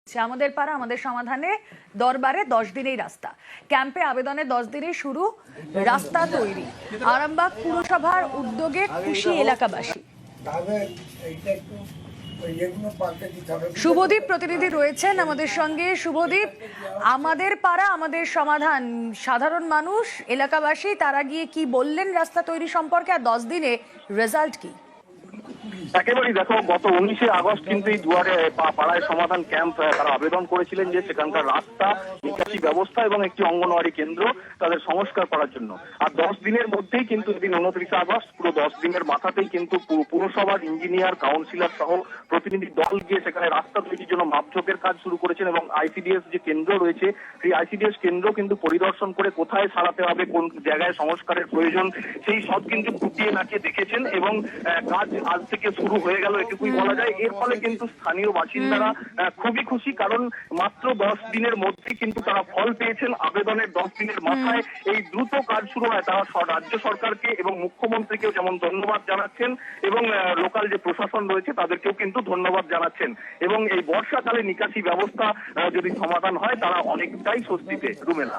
আমাদের পাড়া আমাদের সমাধানে দরবারে 10 দিনেই রাস্তা, ক্যাম্পে আবেদনে 10 দিনেই শুরু রাস্তা তৈরি। আরামবাগ পুরসভার উদ্যোগে খুশি এলাকাবাসী। শুভদীপ প্রতিনিধি রয়েছেন আমাদের সঙ্গে। শুভদীপ, আমাদের পাড়া আমাদের সমাধান, সাধারণ মানুষ এলাকাবাসী তারা গিয়ে কি বললেন রাস্তা তৈরি সম্পর্কে, আর 10 দিনে রেজাল্ট কি? একেবারেই দেখো, গত 19শে আগস্ট কিন্তু এই দুয়ারে পাড়ায় সমাধান ক্যাম্প তারা আবেদন করেছিলেন যে সেখানকার রাস্তা, নিকাশি ব্যবস্থা এবং একটি অঙ্গনওয়াড়ি কেন্দ্র তাদের সংস্কার করার জন্য। আর 10 দিনের মধ্যেই কিন্তু এদিন 29শে আগস্ট, পুরো 10 দিনের মাথাতেই কিন্তু পুরসভার ইঞ্জিনিয়ার, কাউন্সিলর সহ প্রতিনিধি দল গিয়ে সেখানে রাস্তা তৈরির জন্য মাপঝোঁকের কাজ শুরু করেছেন এবং আইসিডিএস যে কেন্দ্র রয়েছে সেই আইসিডিএস কেন্দ্র কিন্তু পরিদর্শন করে কোথায় সারাতে হবে, কোন জায়গায় সংস্কারের প্রয়োজন সেই সব কিন্তু খুঁটিয়ে নাচিয়ে দেখেছেন এবং কাজ আজ থেকে শুরু হয়ে গেল এটুকুই বলা যায়। এর ফলে কিন্তু স্থানীয় বাসিন্দারা খুবই খুশি, কারণ মাত্র 10 দিনের মধ্যে কিন্তু তারা ফল পেয়েছেন। আবেদনের 10 দিনের মাথায় এই দ্রুত কাজ শুরু হয়, তারা রাজ্য সরকারকে এবং মুখ্যমন্ত্রীকেও যেমন ধন্যবাদ জানাচ্ছেন এবং লোকাল যে প্রশাসন রয়েছে তাদেরকেও কিন্তু ধন্যবাদ জানাচ্ছেন। এবং এই বর্ষাকালে নিকাশি ব্যবস্থা যদি সমাধান হয় তারা অনেকটাই স্বস্তিতে। রুমেলা।